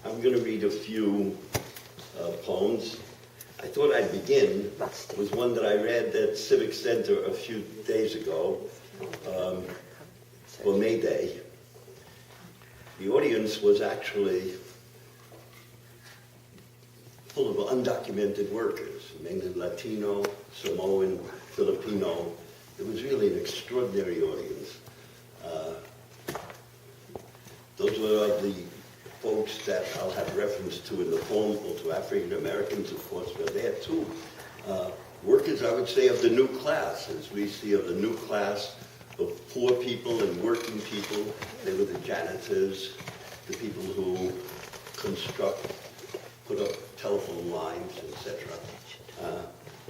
I'm going to read a few poems. I thought I'd begin with one that I read at Civic Center a few days ago for May Day. The audience was actually full of undocumented workers, mainly Latino, Samoan, Filipino. It was really an extraordinary audience. Those were the folks that I'll have reference to in the poem, also African Americans, of course, were there too. Workers, I would say, of the new class, as we see of the new class of poor people and working people. They were the janitors, the people who construct, put up telephone lines, etc.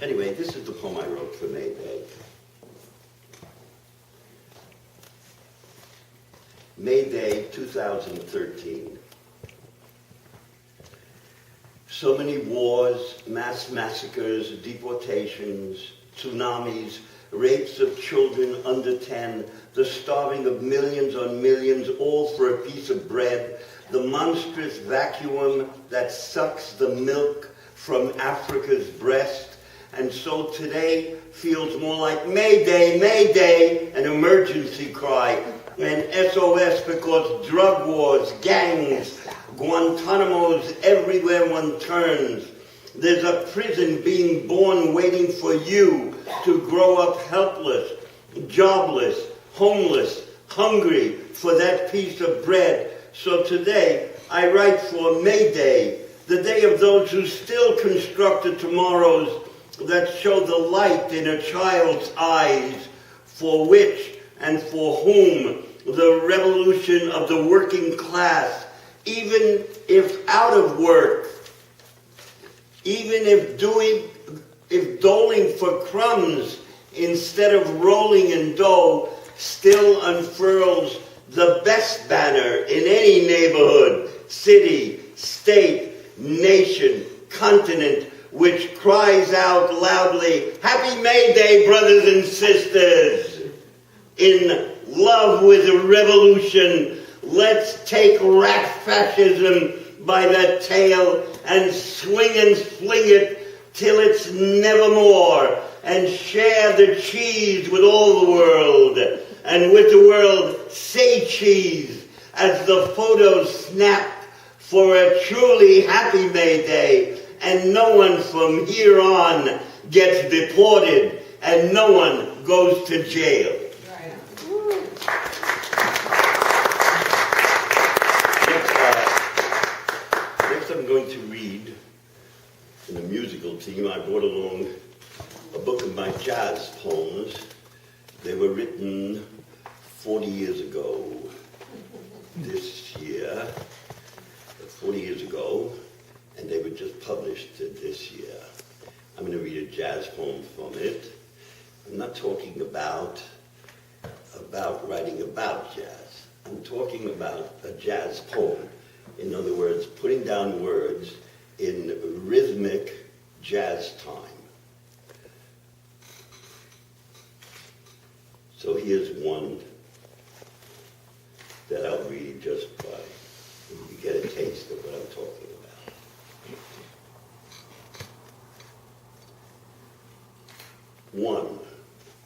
Anyway, this is the poem I wrote for May Day. May Day, 2013. So many wars, mass massacres, deportations, tsunamis, rapes of children under 10, the starving of millions on millions, all for a piece of bread, the monstrous vacuum that sucks the milk from Africa's breast. And so today feels more like May Day, an emergency cry, an SOS because drug wars, gangs, Guantanamo's everywhere one turns. There's a prison being born waiting for you to grow up helpless, jobless, homeless, hungry for that piece of bread. So today, I write for May Day, the day of those who still construct the tomorrows that show the light in a child's eyes, for which and for whom the revolution of the working class, even if out of work, even if doling for crumbs instead of rolling in dough, still unfurls the best banner in any neighborhood, city, state, nation, continent, which cries out loudly, Happy May Day, brothers and sisters! In love with the revolution, let's take rat fascism by the tail and swing and fling it till it's nevermore, and share the cheese with all the world, and with the world say cheese as the photos snap for a truly happy May Day, and no one from here on gets deported, and no one goes to jail. Next I'm going to read, in the musical team, I brought along a book of my jazz poems. They were written 40 years ago this year, 40 years ago, and they were just published this year. I'm going to read a jazz poem from it. I'm not talking about writing about jazz. I'm talking about a jazz poem. In other words, putting down words in rhythmic jazz time. So here's one that I'll read just by, you get a taste of what I'm talking about. One,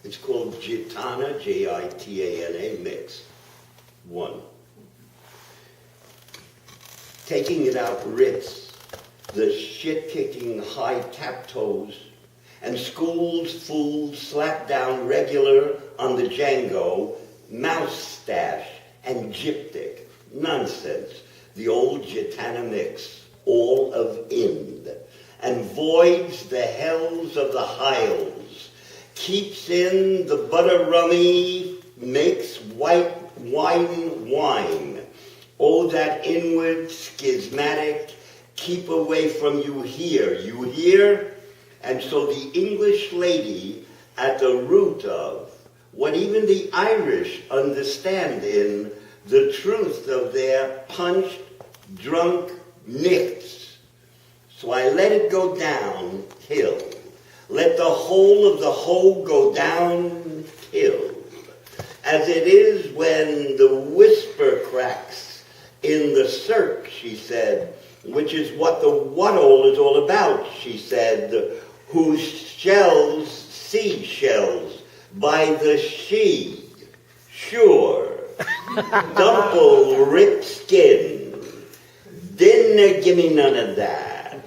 it's called Gitana, Gitana mix. One. Taking it out Ritz, the shit-kicking high tap toes, and schools, fools, slap down regular on the Django, mouse stash, and gyptic. Nonsense. The old Gitana mix, all of Ind, and voids the hells of the Hiles, keeps in the butter rummy, makes white wine. Oh, that inward, schismatic, keep away from you hear? And so the English lady at the root of what even the Irish understand in the truth of their punched, drunk nicks. So I let it go downhill. Let the whole of the whole go downhill. As it is when the whisper cracks in the cirque, she said, which is what the what-all is all about, she said, whose shells, seashells, by the she, sure, dumple, rip skin, dinner, gimme none of that,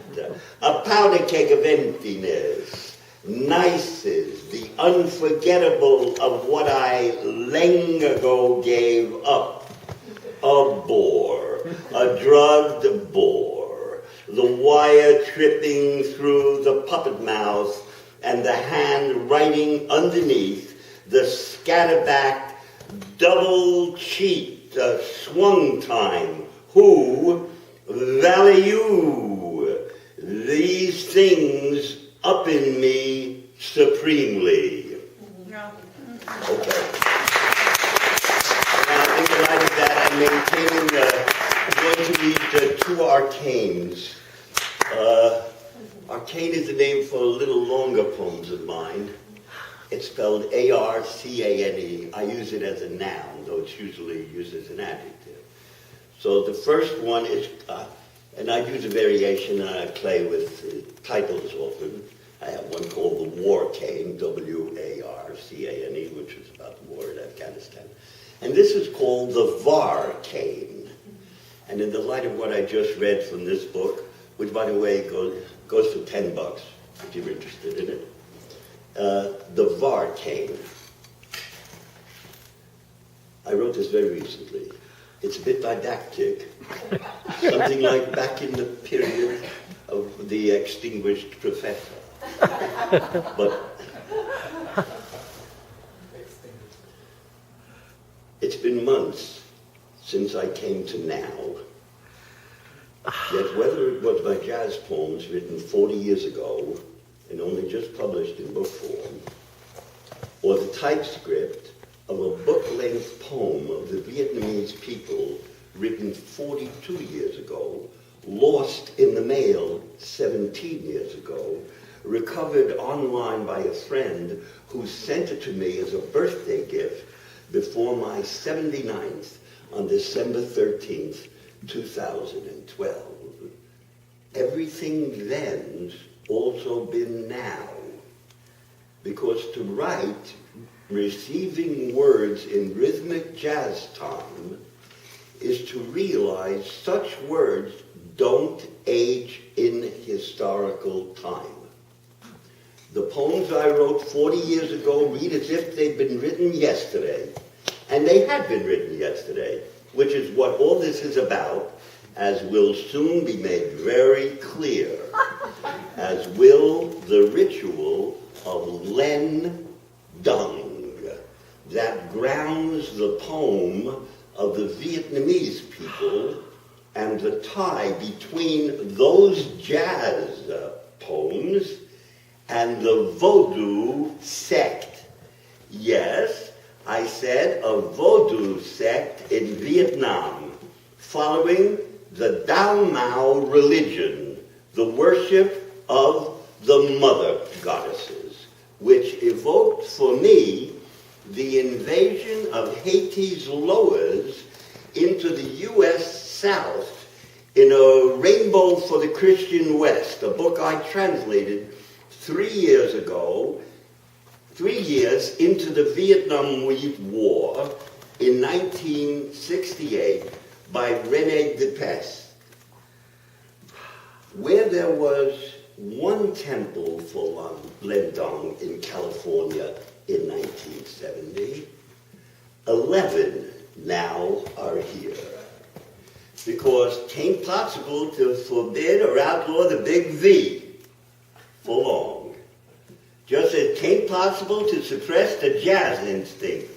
a powder keg of emptiness, nices, the unforgettable of what I long ago gave up. A bore, a drugged bore, the wire tripping through the puppet mouth and the hand writing underneath, the scatterbacked, double-cheeked, swung time, who value these things up in me supremely. Okay. In the light of that, I'm going to read two arcanes. Arcane is the name for little longer poems of mine. It's spelled A-R-C-A-N-E. I use it as a noun, though it's usually used as an adjective. So the first one is, and I use a variation, and I play with titles often. I have one called The War Cane, W-A-R-C-A-N-E, which is about the war in Afghanistan. And this is called the VAR cane. And in the light of what I just read from this book, which, by the way, goes for $10, if you're interested in it, the VAR cane. I wrote this very recently. It's a bit didactic, something like back in the period of the extinguished professor. But it's been months since I came to now. Yet whether it was my jazz poems written 40 years ago and only just published in book form, or the typescript of a book-length poem of the Vietnamese people written 42 years ago, lost in the mail 17 years ago, recovered online by a friend who sent it to me as a birthday gift before my 79th on December 13th, 2012. Everything then's also been now, because to write, receiving words in rhythmic jazz time is to realize such words don't age in historical time. The poems I wrote 40 years ago read as if they'd been written yesterday, and they had been written yesterday, which is what all this is about, as will soon be made very clear, as will the ritual of Len Dung that grounds the poem of the Vietnamese people and the tie between those jazz poems and the Vodou sect. Yes, I said a Vodou sect in Vietnam, following the Dao Mao religion, the worship of the mother goddesses, which evoked for me the invasion of Haiti's Loas into the U.S. South in A Rainbow for the Christian West, a book I translated 3 years ago, 3 years into the Vietnam War in 1968 by René Depes, where there was one temple for Len Dung in California in 1970, 11 now are here. Because it ain't possible to forbid or outlaw the big V for long. Just as it ain't possible to suppress the jazz instinct,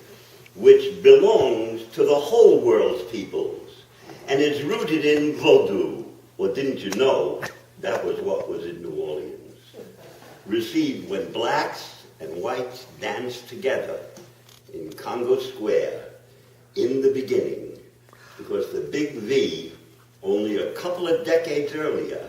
which belongs to the whole world's peoples and is rooted in Vodou. Well, didn't you know that was what was in New Orleans? Received when blacks and whites danced together in Congo Square in the beginning, because the big V, only a couple of decades earlier,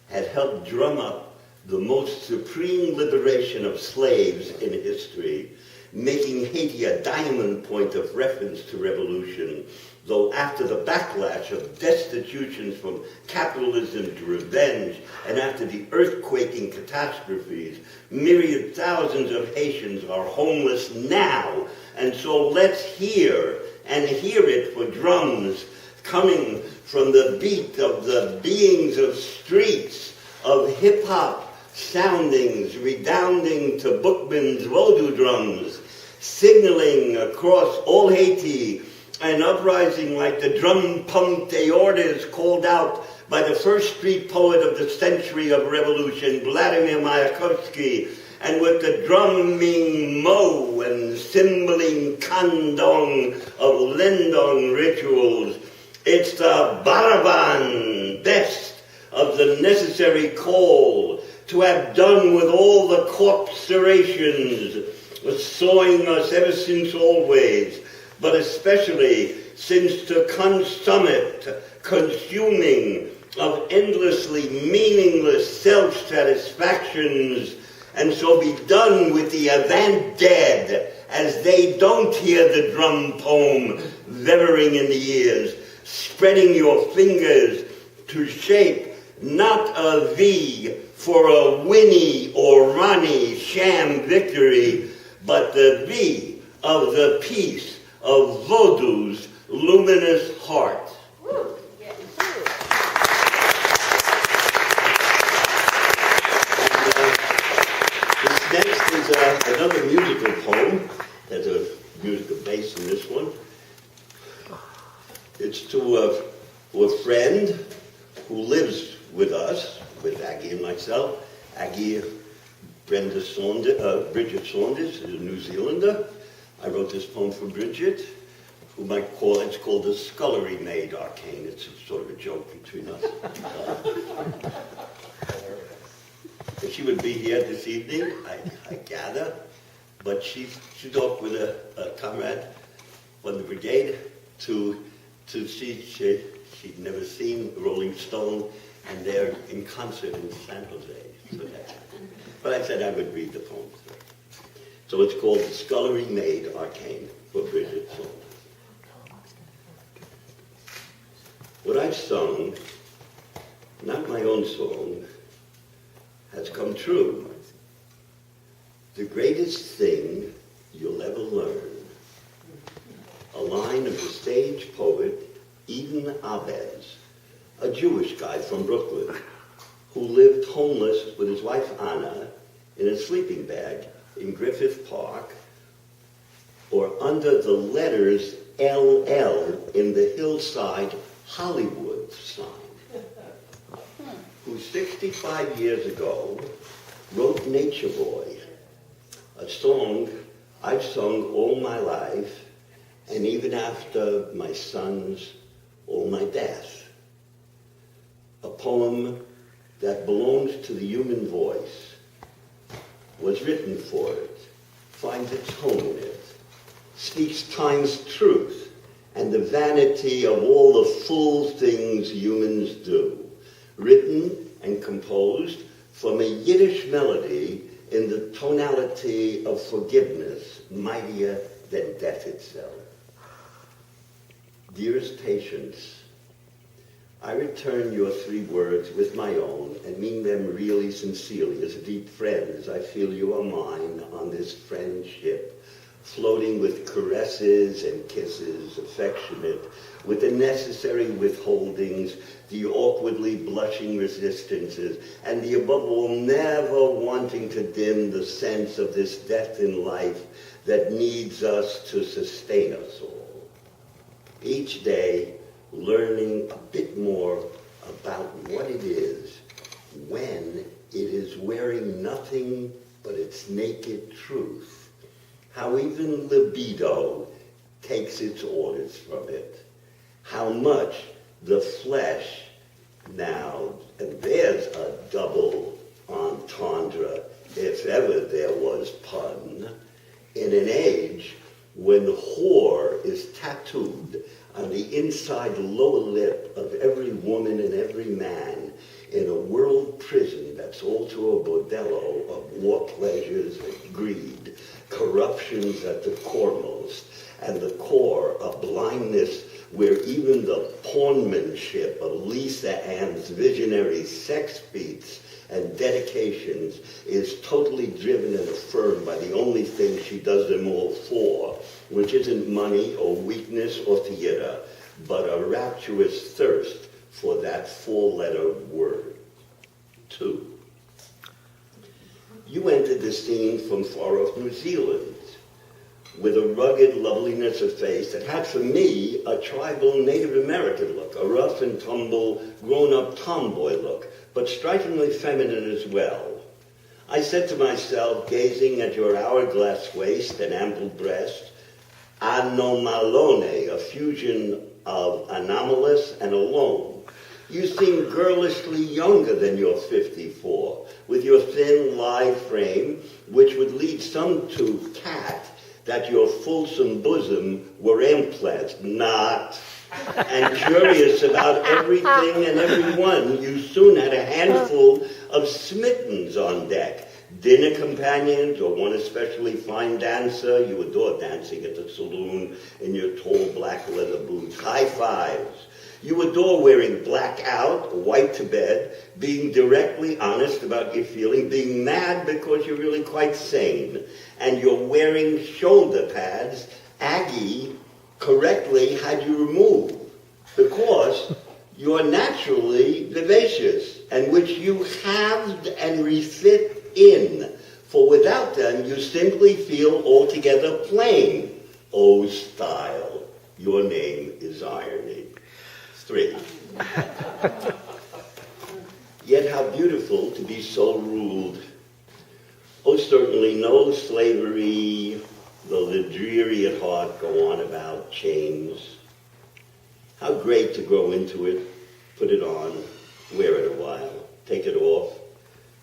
had helped drum up the most supreme liberation of slaves in history, making Haiti a diamond point of reference to revolution, though after the backlash of destitutions from capitalism to revenge, and after the earthquaking catastrophes, myriad thousands of Haitians are homeless now. And so let's hear, and hear it for drums, coming from the beat of the beings of streets, of hip-hop soundings redounding to Bookman's Vodou drums, signaling across all Haiti an uprising like the drum-pumped aortas called out by the first street poet of the century of revolution, Vladimir Mayakovsky, and with the drumming mo and cymbaling kandong of Lendong rituals. It's the baraban, best of the necessary call to have done with all the corpusculations, sawing us ever since always, but especially since to consummate, consuming of endlessly meaningless self-satisfactions, and so be done with the avant-dead as they don't hear the drum poem veering in the ears, spreading your fingers to shape not a V for a Winnie or Ronnie sham victory, but the V of the peace of Vodou's luminous heart. This next is another musical poem. There's a musical bass in this one. It's to a friend who lives with us, with Aggie and myself. Aggie, Bridget Saunders is a New Zealander. I wrote this poem for Bridget, who might call it's called the Scullery Maid Arcane. It's sort of a joke between us. She would be here this evening, I gather, but she's off with a comrade from the brigade to see, she'd never seen Rolling Stone, and they're in concert in San Jose. But I said I would read the poem. So it's called The Scullery Maid Arcane for Bridget Saunders. What I've sung, not my own song, has come true. The greatest thing you'll ever learn. A line of the stage poet Eden Abez, a Jewish guy from Brooklyn, who lived homeless with his wife Anna in a sleeping bag in Griffith Park, or under the letters LL in the Hillside Hollywood sign, who 65 years ago wrote Nature Boy, a song I've sung all my life, and even after my sons or my death. A poem that belongs to the human voice, was written for it, finds its home in it, speaks time's truth and the vanity of all the fool things humans do, written and composed from a Yiddish melody in the tonality of forgiveness, mightier than death itself. Dearest Patience, I return your 3 words with my own and mean them really sincerely. As deep friends, I feel you are mine on this friendship, floating with caresses and kisses, affectionate, with the necessary withholdings, the awkwardly blushing resistances, and the above all never wanting to dim the sense of this death in life that needs us to sustain us all. Each day, learning a bit more about what it is when it is wearing nothing but its naked truth. How even libido takes its orders from it. How much the flesh now, and there's a double entendre, if ever there was pun, in an age when whore is tattooed on the inside lower lip of every woman and every man in a world prison that's also a bordello of war pleasures and greed, corruptions at the coremost, and the core of blindness where even the pawnmanship of Lisa Ann's visionary sex beats and dedications is totally driven and affirmed by the only thing she does them all for, which isn't money or weakness or theater, but a rapturous thirst for that four-letter word. 2. You entered the scene from far off New Zealand with a rugged loveliness of face that had for me a tribal Native American look, a rough and tumble, grown-up tomboy look, but strikingly feminine as well. I said to myself, gazing at your hourglass waist and ample breast, anomalone, a fusion of anomalous and alone. You seem girlishly younger than your 54, with your thin, lithe frame, which would lead some to cat that your fulsome bosom were implants, not. And curious about everything and everyone, you soon had a handful of smittens on deck. Dinner companions, or one especially fine dancer. You adore dancing at the saloon in your tall black leather boots. High fives. You adore wearing black out, white to bed, being directly honest about your feeling, being mad because you're really quite sane, and you're wearing shoulder pads Aggie correctly had you removed because you're naturally vivacious, and which you halved and refit in, for without them you simply feel altogether plain. Oh, style, your name is irony. 3. Yet how beautiful to be so ruled. Oh, certainly no slavery, though the dreary at heart go on about chains. How great to grow into it, put it on, wear it a while, take it off,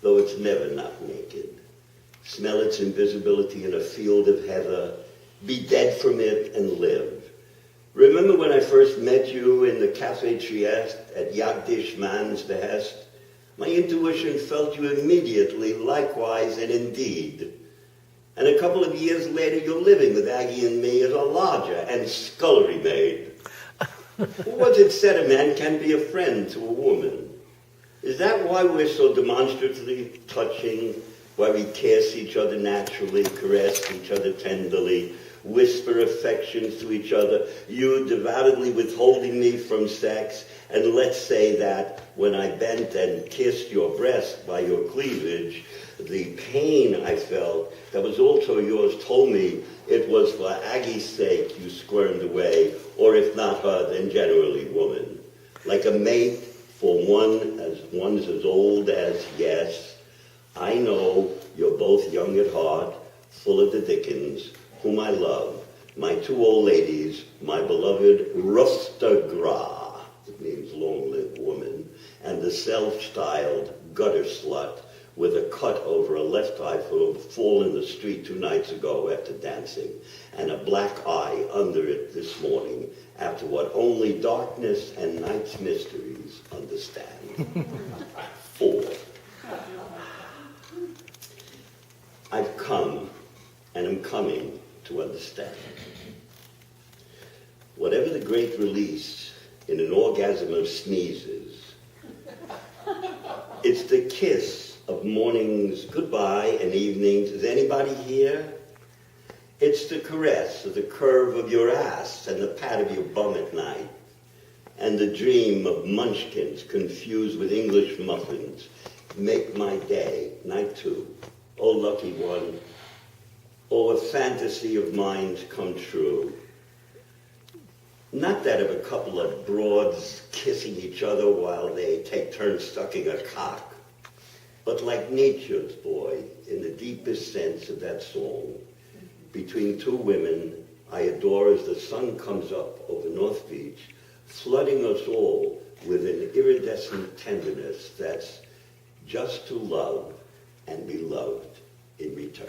though it's never not naked. Smell its invisibility in a field of heather, be dead from it and live. Remember when I first met you in the Café Trieste at Hirschman's behest? My intuition felt you immediately, likewise, and indeed. And a couple of years later, you're living with Aggie and me as a lodger and scullery maid. What's it said a man can be a friend to a woman? Is that why we're so demonstratively touching, why we kiss each other naturally, caress each other tenderly, whisper affections to each other, you devoutly withholding me from sex, and let's say that when I bent and kissed your breast by your cleavage, the pain I felt that was also yours told me it was for Aggie's sake you squirmed away, or if not her, then generally woman. Like a mate for one's as old as yes, I know you're both young at heart, full of the Dickens, whom I love, my 2 old ladies, my beloved Rustagra, it means long-lived woman, and the self-styled gutter slut with a cut over a left eye for a fall in the street 2 nights ago after dancing, and a black eye under it this morning after what only darkness and night's mysteries understand. 4. I've come and am coming to understand. Whatever the great release in an orgasm of sneezes, it's the kiss of morning's goodbye and evenings. Is anybody here? It's the caress of the curve of your ass and the pat of your bum at night, and the dream of munchkins confused with English muffins. Make my day, night 2. Oh, lucky one. Oh, a fantasy of mine come true. Not that of a couple of broads kissing each other while they take turns sucking a cock, but like nature's boy, in the deepest sense of that song, between 2 women I adore as the sun comes up over North Beach, flooding us all with an iridescent tenderness that's just to love and be loved in return.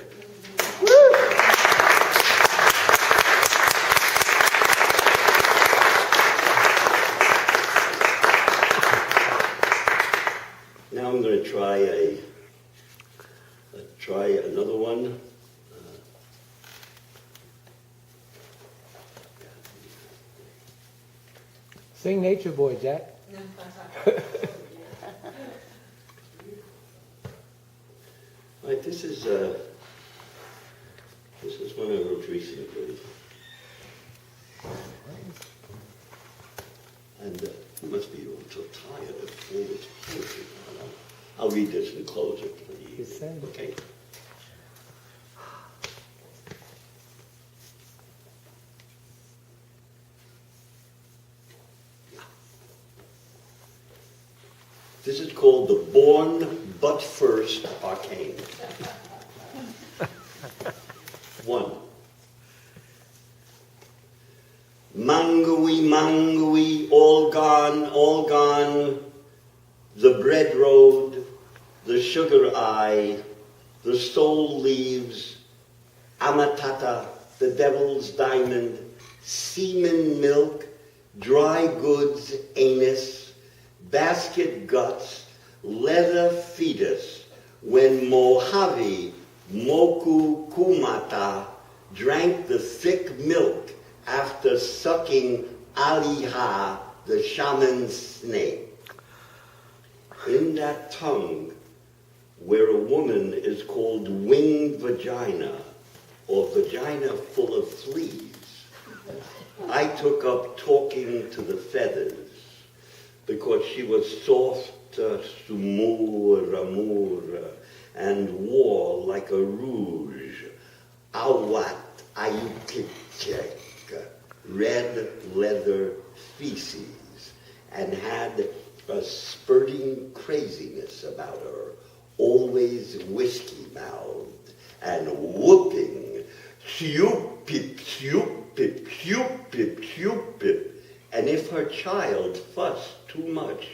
Now I'm going to try another one. Sing Nature Boy, Jack. Right, this is one I wrote recently. And you must be all so tired of all this poetry. I'll read this and close it for the evening. Okay. This is called the Born But First Arcane. 1. Mangui, mangui, all gone, the bread road, the sugar eye, the soul leaves, amatata, the devil's diamond, semen milk, dry goods anus, basket guts, leather fetus, when Mojave, Moku Kumata, drank the thick milk after sucking Aliha, the shaman's snake. In that tongue, where a woman is called winged vagina, or vagina full of fleas, I took up talking to the feathers, because she was soft, sumur, and wore like a rouge, awat ayukichek, red leather feces, and had a spurting craziness about her, always whiskey-mouthed and whooping, shoop-pip, shoop-pip, shoop-pip, shoop-pip. And if her child fussed too much,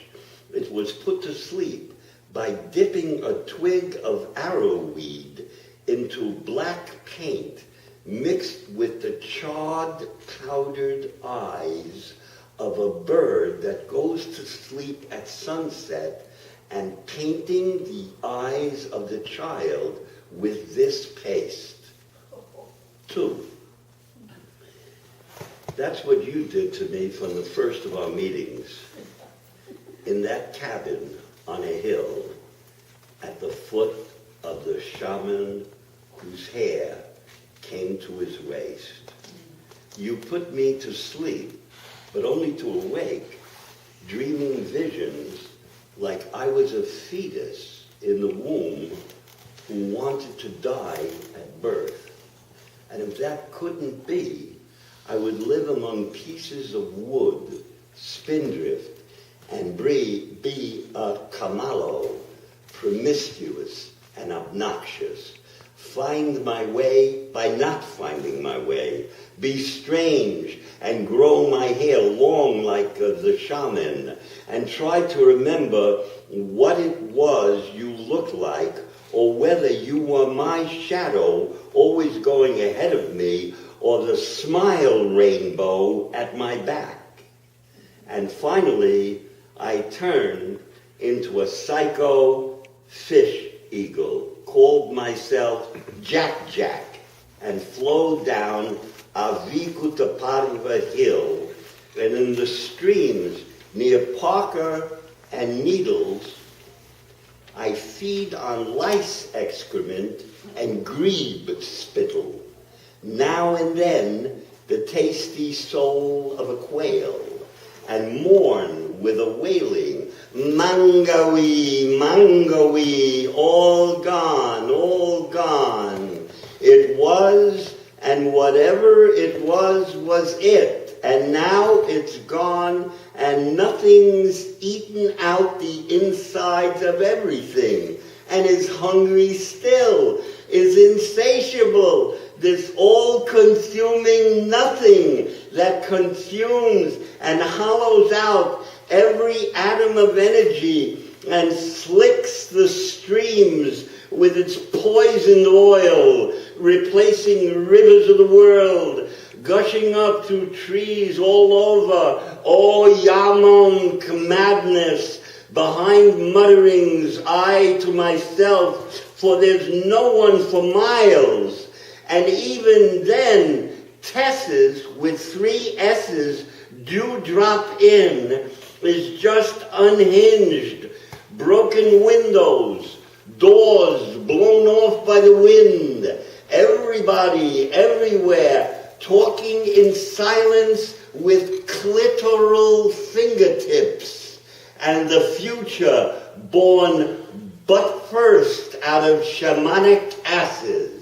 it was put to sleep by dipping a twig of arrowweed into black paint mixed with the charred, powdered eyes of a bird that goes to sleep at sunset, and painting the eyes of the child with this paste. 2. That's what you did to me from the first of our meetings, in that cabin on a hill at the foot of the shaman whose hair came to his waist. You put me to sleep, but only to awake, dreaming visions like I was a fetus in the womb who wanted to die at birth. And if that couldn't be, I would live among pieces of wood, spindrift, and be a camalo, promiscuous and obnoxious, find my way by not finding my way, be strange and grow my hair long like the shaman, and try to remember what it was you looked like, or whether you were my shadow always going ahead of me, or the smile rainbow at my back. And finally, I turned into a psycho fish eagle, called myself Jack Jack, and flowed down Avikutaparva Hill, and in the streams near Parker and Needles, I feed on lice excrement and grebe spittle. Now and then, the tasty soul of a quail, and mourn with a wailing, Mangawi, Mangawi, all gone, all gone. It was, and whatever it was it, and now it's gone, and nothing's eaten out the insides of everything, and is hungry still, is insatiable, this all-consuming nothing that consumes and hollows out every atom of energy and slicks the streams with its poisoned oil, replacing rivers of the world, gushing up through trees all over, oh Yamam madness, behind mutterings, I to myself, for there's no one for miles. And even then, Tesses with 3 S's Dewdrop Inn is just unhinged. Broken windows, doors blown off by the wind. Everybody, everywhere, talking in silence with clitoral fingertips. And the future born but first out of shamanic asses.